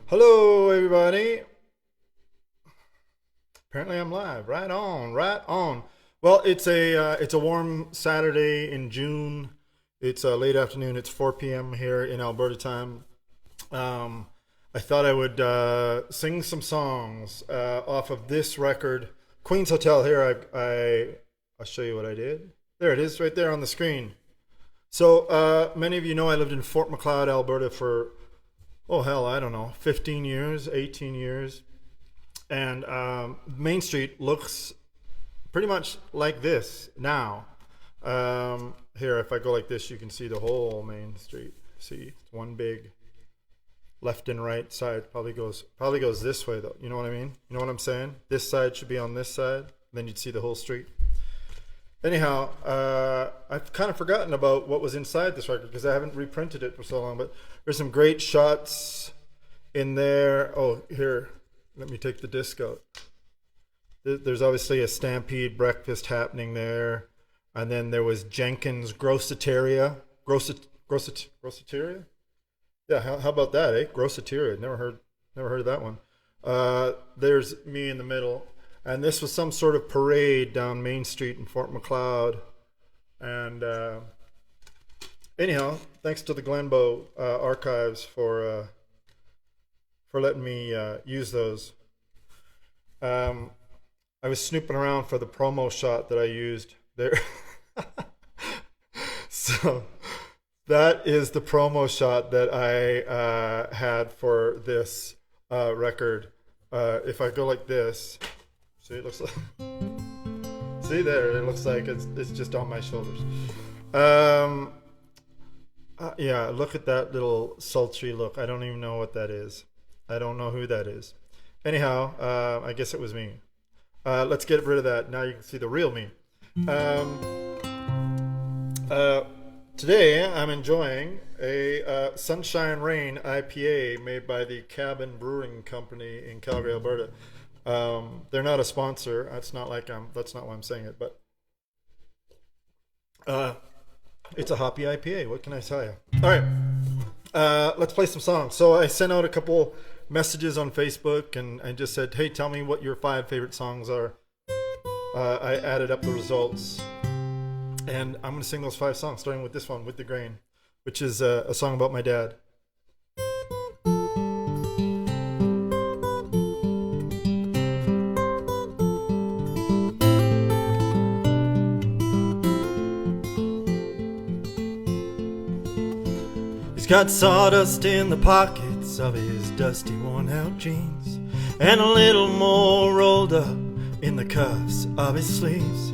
Hello, everybody. Apparently, I'm live. Right on, right on. Well, it's a warm Saturday in June. It's late afternoon. It's 4 p.m. here in Alberta time. Um, I thought I would sing some songs off of this record, Queen's Hotel. Here, I'll show you what I did. There it is, right there on the screen. So many of you know I lived in Fort Macleod, Alberta for oh hell, I don't know, 15 years, 18 years. And Main Street looks pretty much like this now. Here, if I go like this, you can see the whole Main Street. See, it's one big left and right side. Probably goes this way though. You know what I mean? You know what I'm saying? This side should be on this side. Then you'd see the whole street. Anyhow, I've kind of forgotten about what was inside this record because I haven't reprinted it for so long. But there's some great shots in there. Oh, here, let me take the disc out. There's obviously a Stampede breakfast happening there. And then there was Jenkins' Grossiteria. Grossiteria? Yeah, how about that, eh? Grossiteria. Never heard of that one. There's me in the middle. And this was some sort of parade down Main Street in Fort Macleod. And anyhow, thanks to the Glenbow archives for letting me use those. I was snooping around for the promo shot that I used there. So that is the promo shot that I had for this record. If I go like this, see, it looks like. See there, it looks like it's just on my shoulders. Yeah, look at that little sultry look. I don't even know what that is. I don't know who that is. Anyhow, I guess it was me. Let's get rid of that. Now you can see the real me. Today I'm enjoying a Sunshine Rain IPA made by the Cabin Brewing Company in Calgary, Alberta. They're not a sponsor. That's not why I'm saying it, but it's a hoppy IPA. What can I tell you? All right, let's play some songs. So I sent out a couple messages on Facebook and I just said, hey, tell me what your 5 favorite songs are. I added up the results and I'm going to sing those 5 songs, starting with this one, With the Grain, which is a song about my dad. He's got sawdust in the pockets of his dusty, worn-out jeans, and a little more rolled up in the cuffs of his sleeves.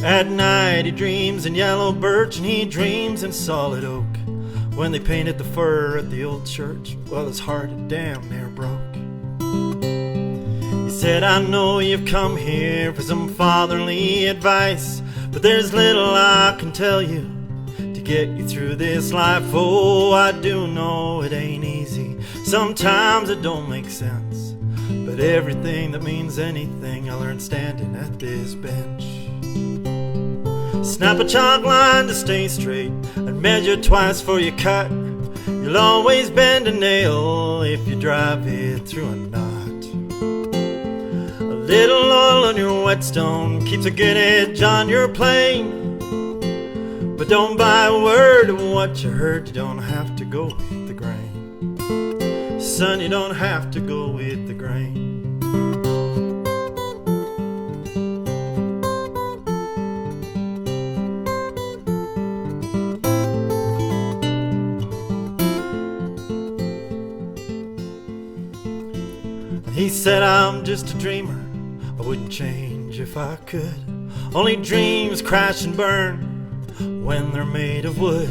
At night he dreams in yellow birch and he dreams in solid oak. When they painted the fur at the old church, well, his heart had damn near broke. He said, I know you've come here for some fatherly advice, but there's little I can tell you to get you through this life. Oh, I do know it ain't easy. Sometimes it don't make sense, but everything that means anything I learned standing at this bench. Snap a chalk line to stay straight and measure twice for your cut. You'll always bend a nail if you drive it through a knot. A little oil on your whetstone keeps a good edge on your plane. But don't buy a word of what you heard. You don't have to go with the grain. Son, you don't have to go with the grain. He said, I'm just a dreamer, I wouldn't change if I could. Only dreams crash and burn when they're made of wood.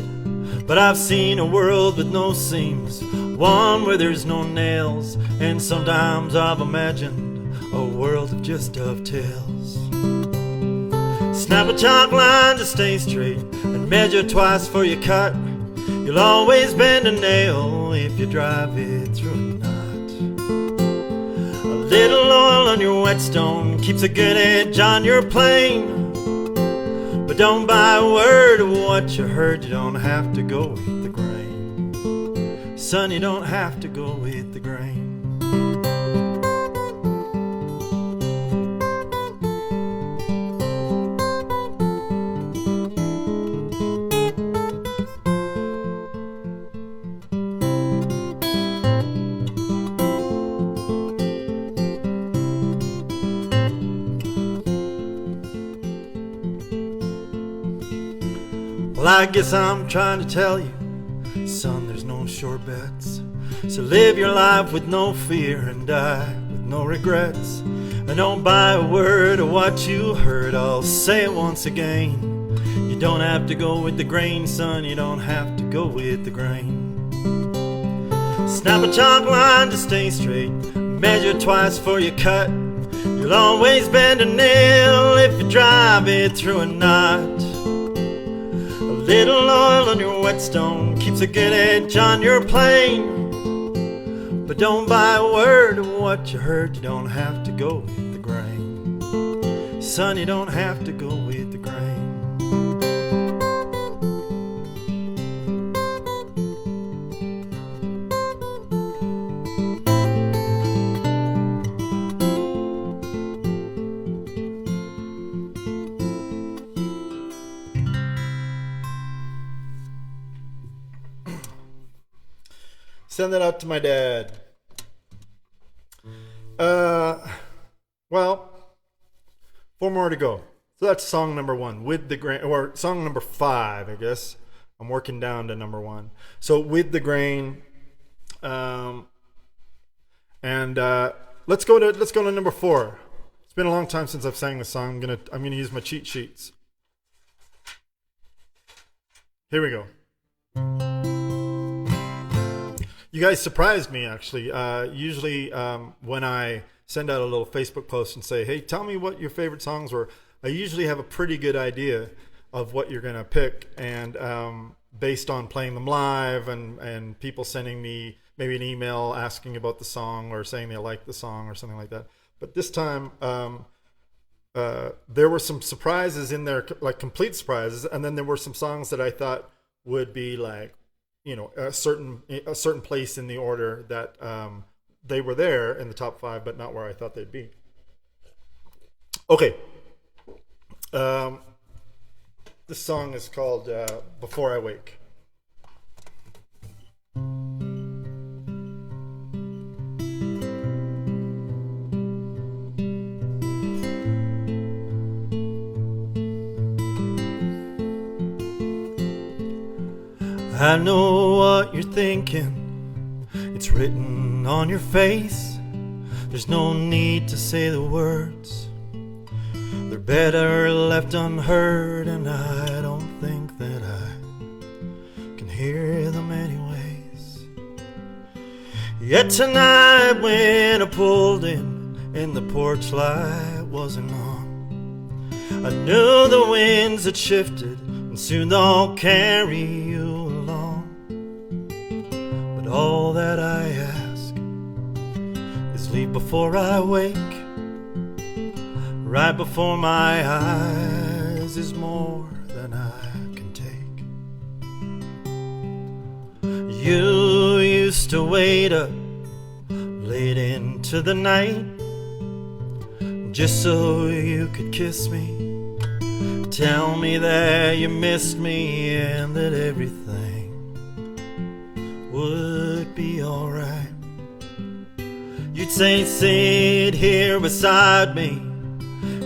But I've seen a world with no seams, one where there's no nails, and sometimes I've imagined a world of just dovetails. Snap a chalk line to stay straight and measure twice for your cut. You'll always bend a nail if you drive it through a knot. A little oil on your whetstone keeps a good edge on your plane. But don't buy a word of what you heard. You don't have to go with the grain. Son, you don't have to go with the grain. I guess I'm trying to tell you, son, there's no sure bets. So live your life with no fear and die with no regrets. And don't buy a word of what you heard. I'll say it once again. You don't have to go with the grain, son. You don't have to go with the grain. Snap a chalk line to stay straight. Measure twice for your cut. You'll always bend a nail if you drive it through a knot. A little oil on your whetstone keeps a good edge on your plane. But don't buy a word of what you heard. You don't have to go with the grain. Son, you don't have to go with the grain. Send that out to my dad. Well, 4 more to go. So that's song number 1, With the Grain, or song number 5, I guess. I'm working down to number 1. So With the Grain, let's go to number 4. It's been a long time since I've sang this song. I'm gonna use my cheat sheets. Here we go. You guys surprised me, actually. Usually when I send out a little Facebook post and say, hey, tell me what your favorite songs were, I usually have a pretty good idea of what you're going to pick. And based on playing them live and people sending me maybe an email asking about the song or saying they like the song or something like that. But this time there were some surprises in there, like complete surprises. And then there were some songs that I thought would be like, you know, a certain place in the order that they were there in the top 5, but not where I thought they'd be. Okay. This song is called Before I Wake. I know what you're thinking, it's written on your face. There's no need to say the words, they're better left unheard. And I don't think that I can hear them anyways. Yet tonight when I pulled in and the porch light wasn't on, I knew the winds had shifted and soon they'll carry you along. But all that I ask is leave before I wake. Right before my eyes is more than I can take. You used to wait up late into the night just so you could kiss me, tell me that you missed me and that everything would be alright. You'd say, sit here beside me,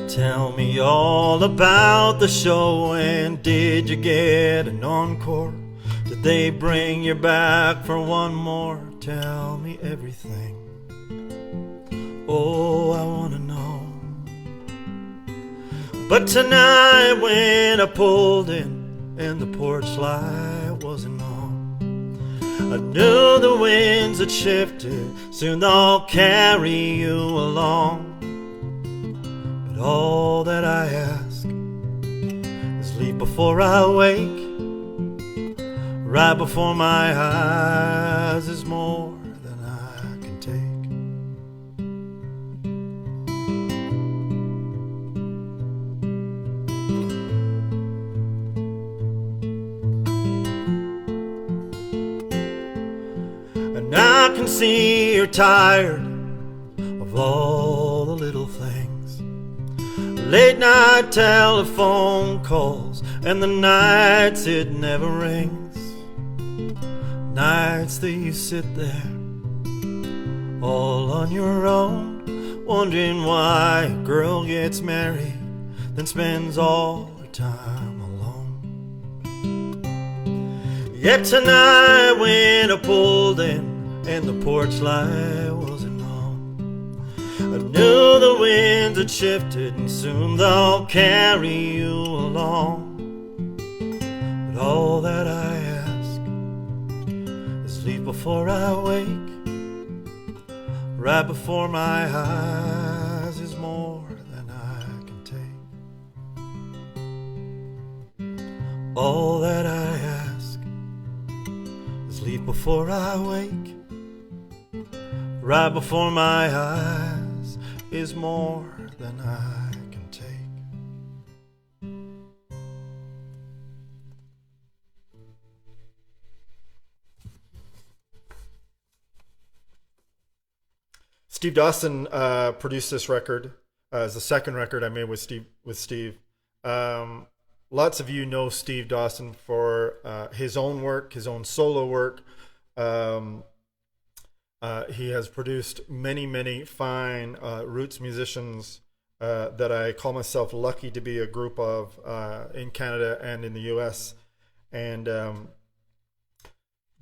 tell me all about the show. And did you get an encore? Did they bring you back for one more? Tell me everything. Oh, I wanna know. But tonight when I pulled in and the porch light wasn't on, I knew the winds had shifted, soon they'll carry you along. But all that I ask is leave before I wake. Right before my eyes is more than I can take. And I can see you're tired of all the little things, late night telephone calls and the nights it never rings. Nights that you sit there all on your own, wondering why a girl gets married then spends all her time alone. Yet tonight when I pulled in and the porch light wasn't on, I knew the winds had shifted and soon they'll carry you along. But all that I ask is leave before I wake. Right before my eyes is more than I can take. All that I ask is leave before I wake. Right before my eyes is more than I can take. Steve Dawson produced this record. It's the second record I made with Steve. Lots of you know Steve Dawson for his own work, his own solo work. He has produced many fine roots musicians that I call myself lucky to be a group of in Canada and in the US. And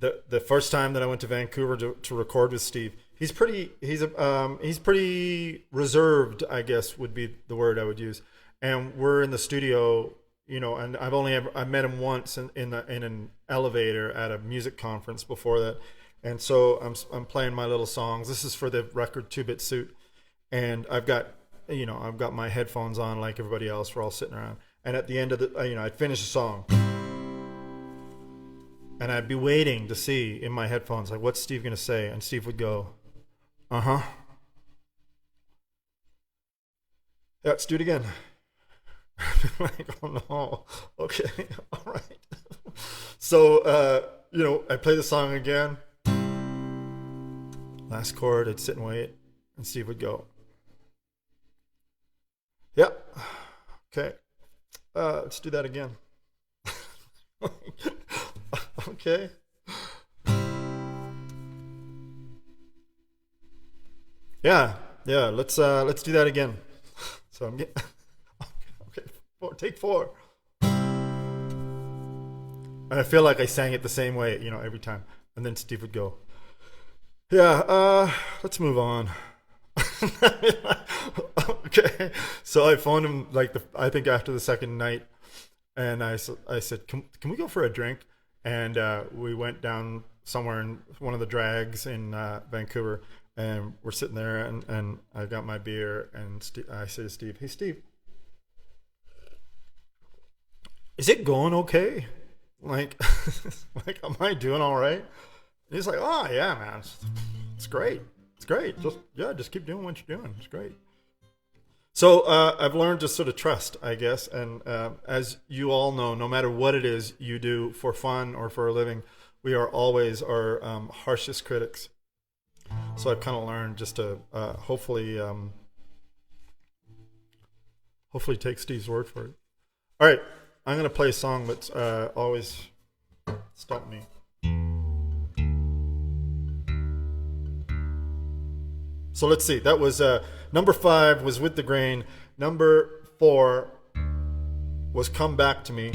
the first time that I went to Vancouver to record with Steve, he's pretty reserved, I guess would be the word I would use. And we're in the studio, you know, and I met him once in an elevator at a music conference before that. And so I'm playing my little songs. This is for the record 2-Bit Suit, and I've got my headphones on like everybody else. We're all sitting around, and at the end of I'd finish a song, and I'd be waiting to see in my headphones like what's Steve gonna say, and Steve would go, yeah, let's do it again. Like, oh no, okay, all right. So I play the song again. Last chord, I'd sit and wait, and Steve would go, yeah, okay, let's do that again. Okay. Yeah, let's do that again. So I'm getting, okay, take 4. And I feel like I sang it the same way, every time. And then Steve would go, yeah, let's move on. Okay. So I phoned him I think after the second night, and I said, can we go for a drink? And we went down somewhere in one of the drags in Vancouver, and we're sitting there, and I got my beer, and I say to Steve, hey Steve, is it going okay? Like am I doing all right? And he's like, oh yeah, man, it's great. It's great. Just keep doing what you're doing. It's great. So I've learned to sort of trust, I guess. And as you all know, no matter what it is you do for fun or for a living, we are always our harshest critics. So I've kind of learned just to hopefully take Steve's word for it. All right, I'm going to play a song that's always stumped me. So let's see. That was number 5 was With the Grain. Number 4 was Come Back to Me.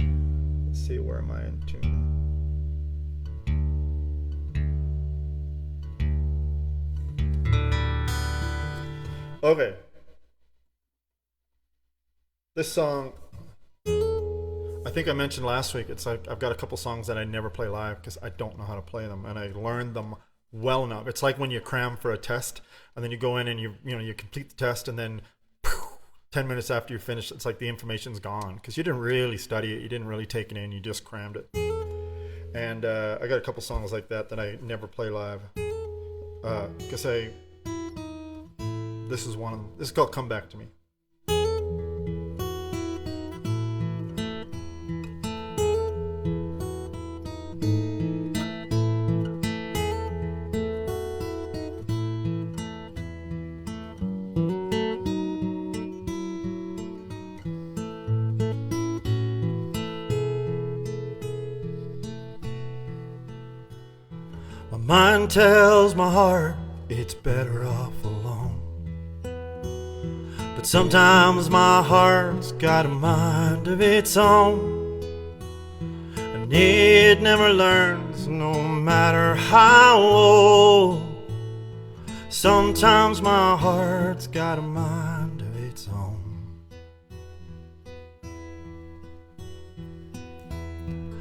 Let's see, where am I in tune? Okay. This song, I think I mentioned last week, it's like I've got a couple songs that I never play live because I don't know how to play them, and I learned them well enough. It's like when you cram for a test and then you go in and you complete the test, and then 10 minutes after you finish, it's like the information's gone because you didn't really study it, you didn't really take it in, you just crammed it. And I got a couple songs like that I never play live because this is one of them. This is called Come Back to Me. Mine tells my heart it's better off alone, but sometimes my heart's got a mind of its own, and and it never learns, no matter how old. Sometimes my heart's got a mind of its own.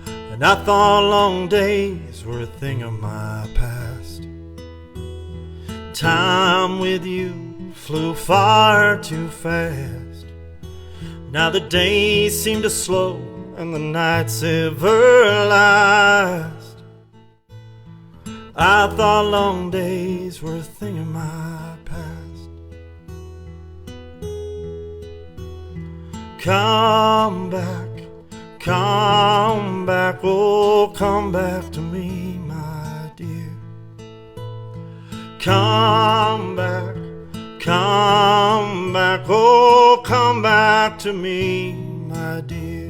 And I thought long days were a thing of my past. Time with you flew far too fast. Now the days seem to slow and the nights everlast. I thought long days were a thing of my past. Come back, oh come back to me, my dear. Come back, oh come back to me, my dear.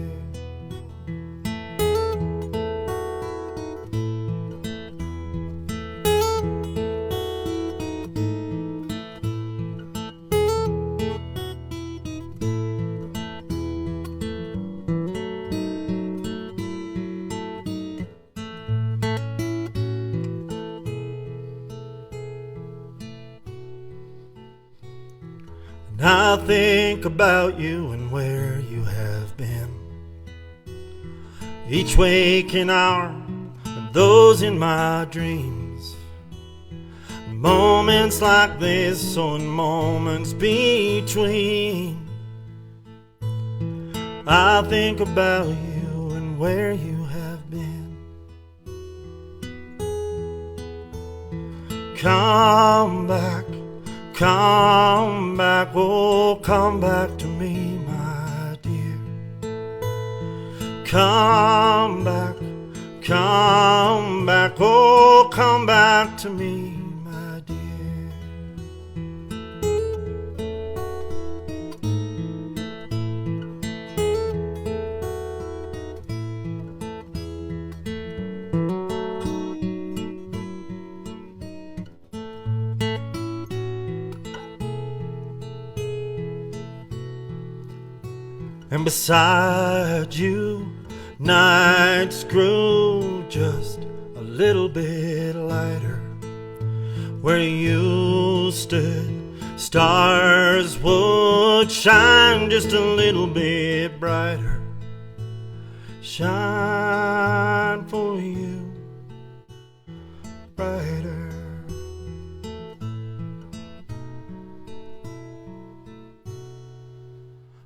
I think about you and where you have been. Each waking hour and those in my dreams. Moments like this, so in moments between. I think about you and where you have been. Come back, oh come back to me, my dear. Come back, oh come back to me, my dear. And beside you, nights grew just a little bit lighter. Where you stood, stars would shine just a little bit brighter. Shine for you brighter.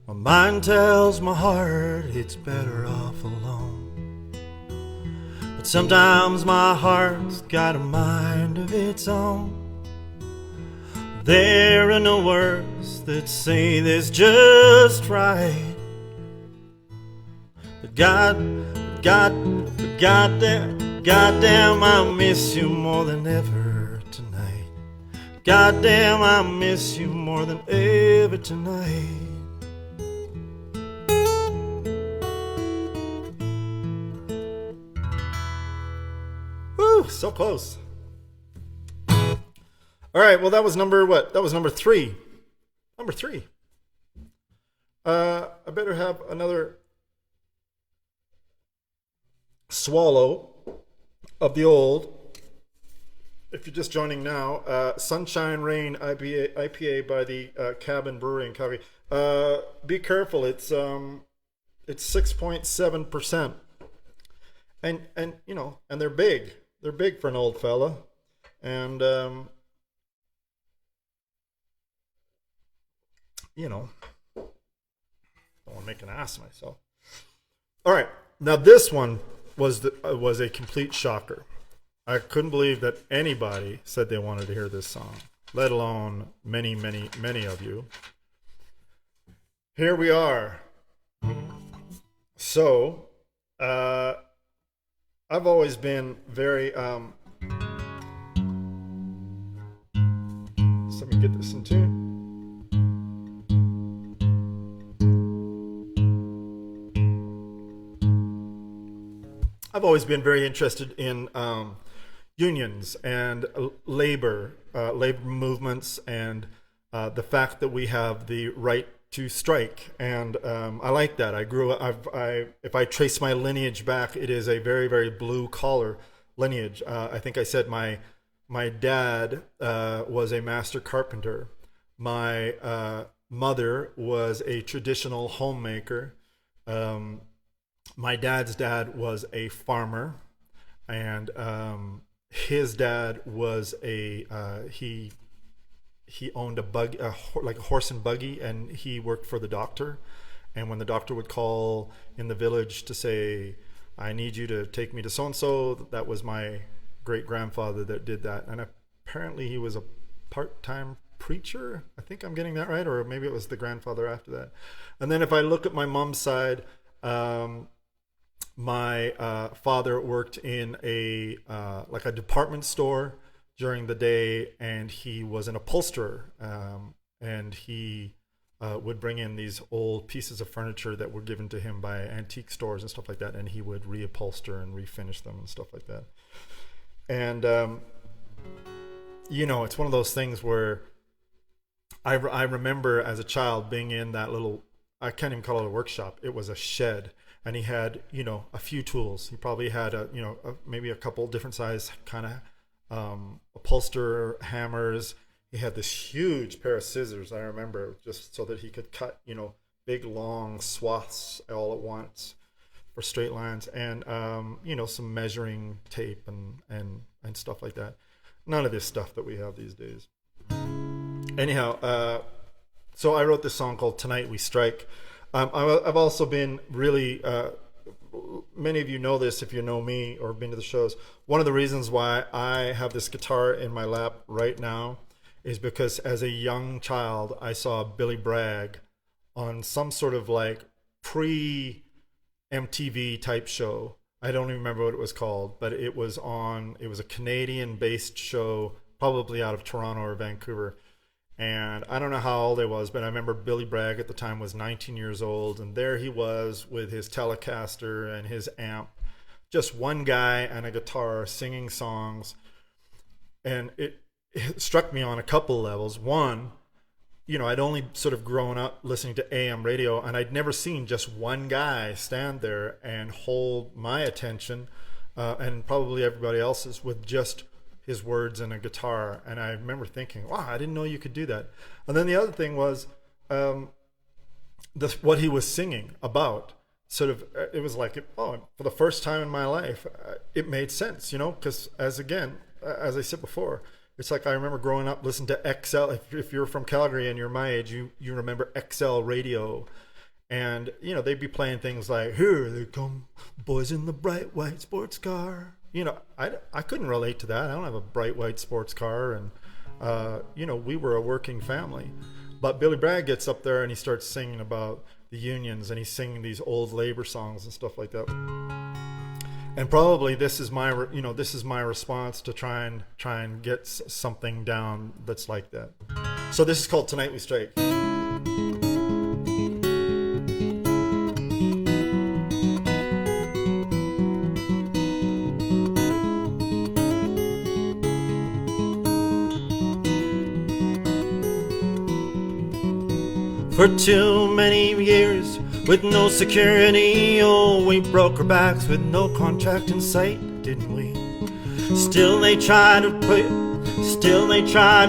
My mind tells my heart it's better off alone. But sometimes my heart's got a mind of its own. There are no words that say this just right. But goddamn, I miss you more than ever tonight. Goddamn, I miss you more than ever tonight. So close. All right, well, that was number what? That was number 3. Number 3. I better have another swallow of the old. If you're just joining now, Sunshine Rain IPA by the Cabin Brewery and Coffee. Be careful. It's 6.7%, and you know, and they're big. They're big for an old fella, and you know, don't want to make an ass of myself. All right, now this one was a complete shocker. I couldn't believe that anybody said they wanted to hear this song, let alone many of you. Here we are. So, I've always been very, let me get this in tune. I've always been very interested in unions and labor movements, and the fact that we have the right to strike, and I like that. I grew up. If I trace my lineage back, it is a very, very blue collar lineage. I think I said my dad was a master carpenter. My mother was a traditional homemaker. My dad's dad was a farmer, and his dad was he owned a buggy, like a horse and buggy, and he worked for the doctor. And when the doctor would call in the village to say, I need you to take me to so-and-so, that was my great-grandfather that did that. And apparently he was a part-time preacher. I think I'm getting that right, or maybe it was the grandfather after that. And then if I look at my mom's side, my father worked in a like a department store during the day, and he was an upholsterer, and he would bring in these old pieces of furniture that were given to him by antique stores and stuff like that, and he would reupholster and refinish them and stuff like that. And it's one of those things where I remember as a child being in that little, I can't even call it a workshop, it was a shed, and he had a few tools. He probably had maybe a couple different size kind of upholster hammers. He had this huge pair of scissors, I remember, just so that he could cut big long swaths all at once for straight lines, and some measuring tape and stuff like that. None of this stuff that we have these days. Anyhow, so I wrote this song called Tonight We Strike. I've also been really many of you know this if you know me or been to the shows. One of the reasons why I have this guitar in my lap right now is because as a young child, I saw Billy Bragg on some sort of like pre-MTV type show. I don't even remember what it was called, but it was a Canadian-based show, probably out of Toronto or Vancouver. And I don't know how old I was, but I remember Billy Bragg at the time was 19 years old, and there he was with his Telecaster and his amp, just one guy and a guitar singing songs. And it struck me on a couple levels. One, I'd only sort of grown up listening to AM radio, and I'd never seen just one guy stand there and hold my attention, and probably everybody else's, with just his words and a guitar. And I remember thinking, wow, I didn't know you could do that. And then the other thing was what he was singing about. Sort of, it was like, for the first time in my life, it made sense, because as I said before, it's like I remember growing up listening to XL. If you're from Calgary and you're my age, you remember XL radio. And, they'd be playing things like, here they come, boys in the bright white sports car. I couldn't relate to that. I don't have a bright white sports car, and we were a working family. But Billy Bragg gets up there and he starts singing about the unions, and he's singing these old labor songs and stuff like that. And probably this is my response to try and get something down that's like that. So this is called Tonight We Strike. For too many years, with no security, oh, we broke our backs with no contract in sight, didn't we? Still they try to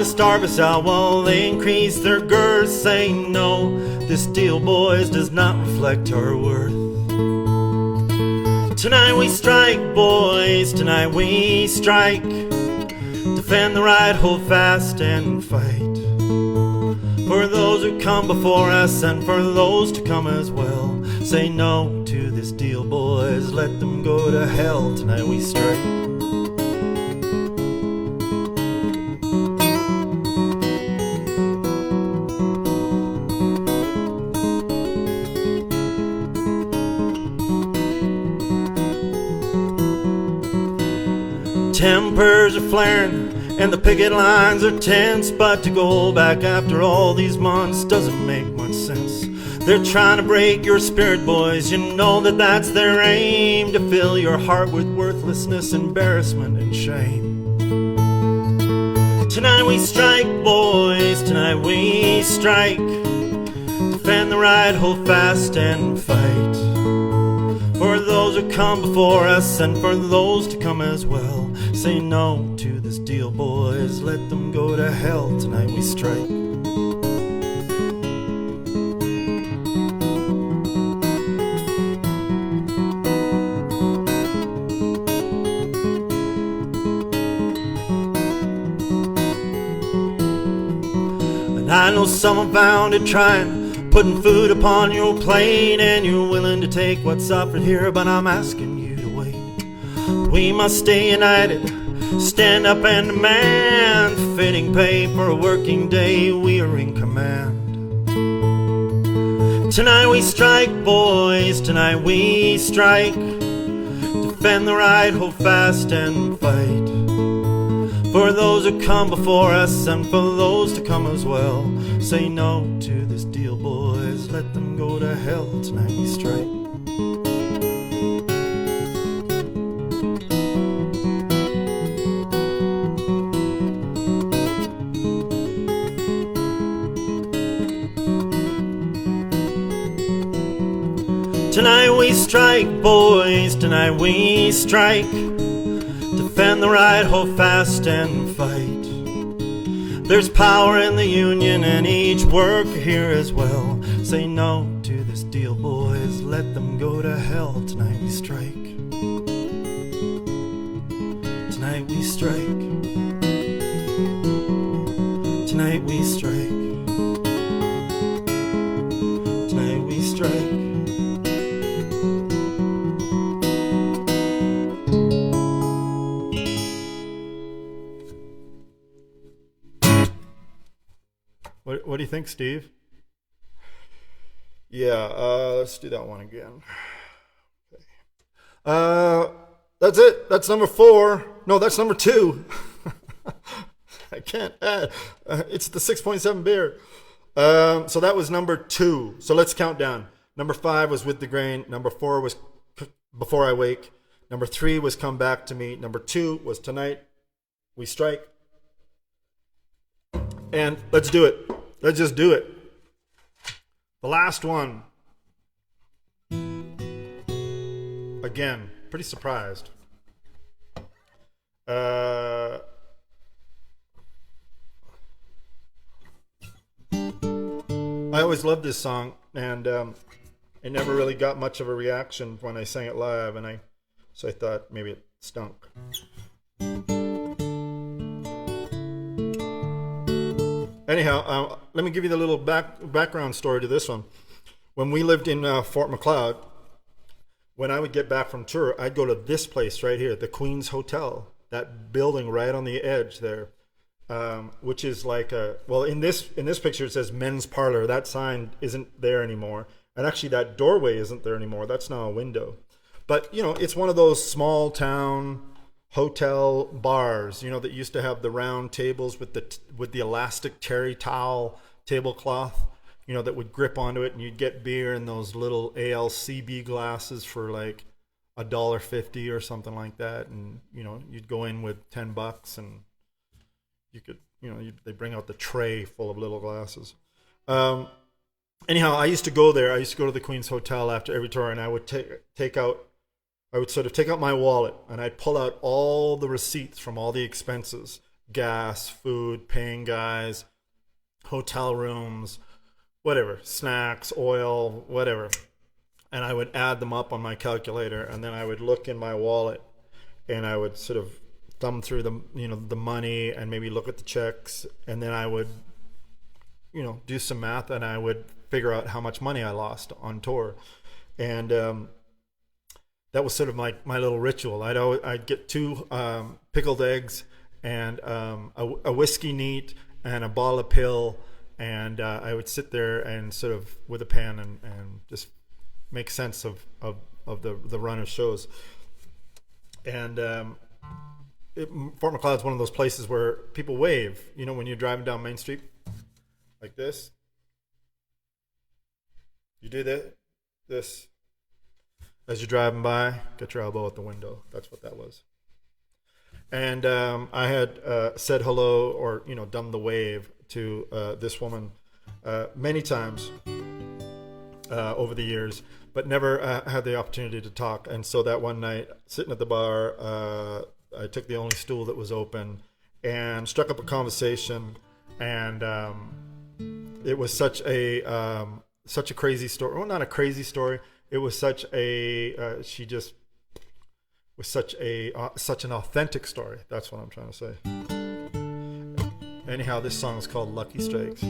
starve us out while they increase their girths, saying no, this deal, boys, does not reflect our worth. Tonight we strike, boys, tonight we strike. Defend the right, hold fast and fight. For those who come before us and for those to come as well. Say no to this deal, boys, let them go to hell. Tonight we strike. Tempers are flaring and the picket lines are tense, but to go back after all these months doesn't make much sense. They're trying to break your spirit, boys, you know that that's their aim, to fill your heart with worthlessness, embarrassment, and shame. Tonight we strike, boys, tonight we strike. defend the right, hold fast and fight. For those who come before us and for those to come as well. Say no to this deal, boys, let them go to hell. Tonight we strike. And I know someone found it trying, putting food upon your plate, and you're willing to take what's offered here, but I'm asking you to wait. We must stay united, stand up and demand fitting pay for a working day. We are in command. Tonight we strike, boys, tonight we strike. Defend the right, hold fast and fight. For those who come before us and for those to come as well. Say no to this deal, boys, let them go to hell. Tonight we strike. Tonight we strike, boys, tonight we strike. Defend the right, hold fast and fight. There's power in the union and each worker here as well. Say no to this deal, boys, let them go to hell. Tonight we strike. Tonight we strike. Tonight we strike. Tonight we strike. What do you think, Steve? Yeah, let's do that one again. Okay. That's it. That's number 4. No, that's number 2. I can't add. It's the 6.7 beer. So that was number 2. So let's count down. Number 5 was With the Grain. Number 4 was Before I Wake. Number 3 was Come Back to Me. Number 2 was Tonight We Strike. And let's do it. Let's just do it. The last one. Again, pretty surprised. I always loved this song, and it never really got much of a reaction when I sang it live, so I thought maybe it stunk. Anyhow, let me give you the little background story to this one. When we lived in Fort McLeod, when I would get back from tour, I'd go to this place right here, the Queen's Hotel, that building right on the edge there, which is like in this picture it says men's parlor. That sign isn't there anymore, and actually that doorway isn't there anymore. That's now a window. But it's one of those small town hotel bars, that used to have the round tables with the elastic terry towel tablecloth, that would grip onto it, and you'd get beer in those little ALCB glasses for like $1.50 or something like that, and you'd go in with $10, and you could, they bring out the tray full of little glasses. Anyhow, I used to go there. I used to go to the Queen's Hotel after every tour, and I would take out my wallet, and I'd pull out all the receipts from all the expenses: gas, food, paying guys, hotel rooms, whatever, snacks, oil, whatever. And I would add them up on my calculator, and then I would look in my wallet, and I would sort of thumb through the money and maybe look at the checks, and then I would do some math, and I would figure out how much money I lost on tour. And that was sort of my little ritual. I'd get 2 pickled eggs and a whiskey neat and a ball of pill, and I would sit there and sort of with a pen and just make sense of the run of shows. And Fort McLeod's one of those places where people wave. When you're driving down Main Street like this, you do this. As you're driving by, get your elbow out the window. That's what that was. And I had said hello or, done the wave to this woman many times. over the years, but never had the opportunity to talk. And so that one night, sitting at the bar, I took the only stool that was open and struck up a conversation. And it was such a crazy story. Well, not a crazy story. It was such a she just was such an authentic story. That's what I'm trying to say. Anyhow, this song is called Lucky Strikes.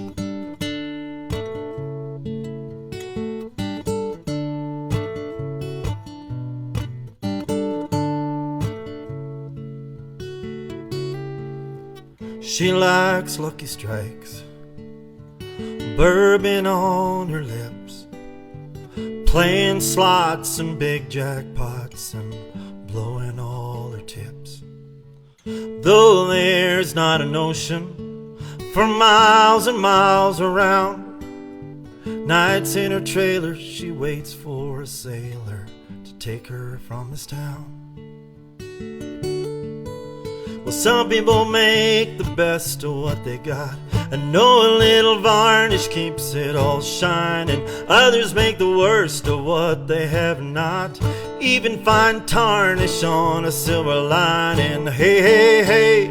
She likes lucky strikes, bourbon on her lips, playing slots and big jackpots and blowing all her tips. Though there's not an ocean for miles and miles around, nights in her trailer she waits for a sailor to take her from this town. Well, some people make the best of what they got, and know a little varnish keeps it all shining. Others make the worst of what they have not, even find tarnish on a silver lining. Hey, hey, hey,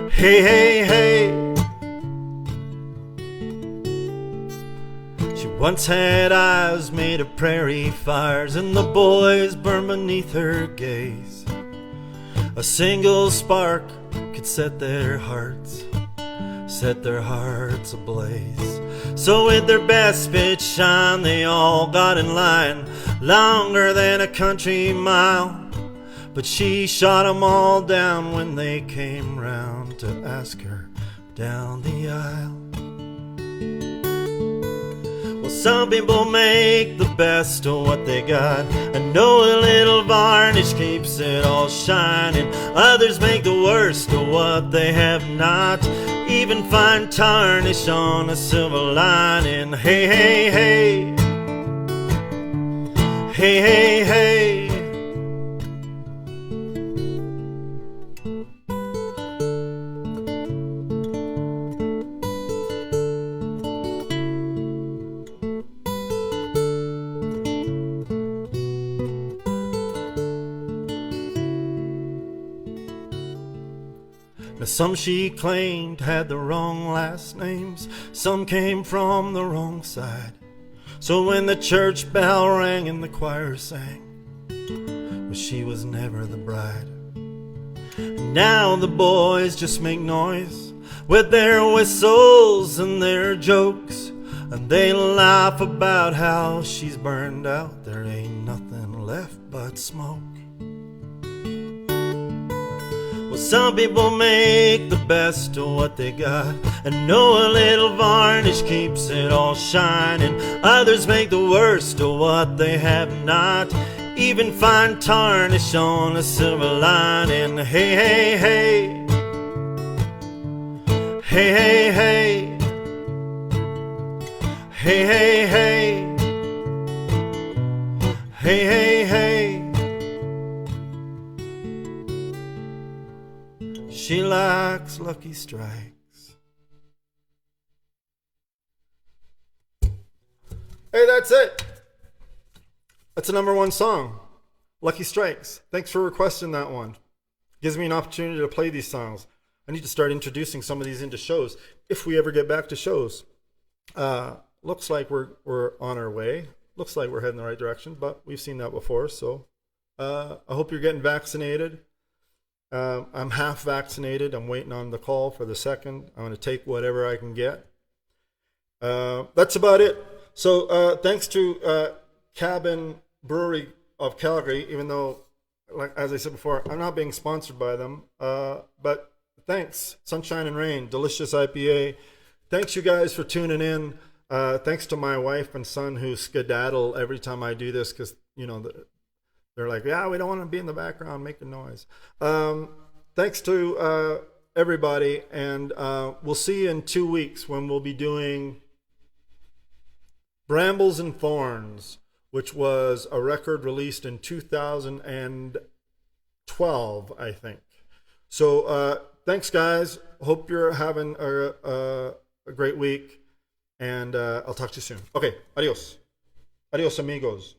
hey, hey, hey. She once had eyes made of prairie fires, and the boys burned beneath her gaze. A single spark could set their hearts ablaze. So with their best spit shine, they all got in line, longer than a country mile. But she shot 'em all down when they came round to ask her down the aisle. Well, some people make the best of what they got, and know a little varnish keeps it all shining. Others make the worst of what they have not, even find tarnish on a silver lining. Hey, hey, hey, hey, hey, hey. Now some she claimed had the wrong last names, some came from the wrong side. So when the church bell rang and the choir sang, well, she was never the bride. Now the boys just make noise with their whistles and their jokes, and they laugh about how she's burned out. There ain't nothing left but smoke. Some people make the best of what they got, and know a little varnish keeps it all shining. Others make the worst of what they have not, even find tarnish on a silver lining. Hey, hey, hey, hey, hey, hey, hey, hey, hey, hey, hey, hey. She likes lucky strikes. Hey, that's it. That's the #1 song, Lucky Strikes. Thanks for requesting that one. Gives me an opportunity to play these songs. I need to start introducing some of these into shows if we ever get back to shows. Looks like we're on our way. Looks like we're heading the right direction, but we've seen that before. So I hope you're getting vaccinated. I'm half vaccinated. I'm waiting on the call for the second. I'm going to take whatever I can get. That's about it. So thanks to Cabin Brewery of Calgary, even though, like as I said before, I'm not being sponsored by them. But thanks. Sunshine and Rain, delicious IPA. Thanks you guys for tuning in. Thanks to my wife and son who skedaddle every time I do this because, you know, they're like, yeah, we don't want to be in the background making noise. Thanks to everybody, and we'll see you in 2 weeks when we'll be doing Brambles and Thorns, which was a record released in 2012, I think. So thanks, guys. Hope you're having a great week. And I'll talk to you soon. Okay, adios. Adios, amigos.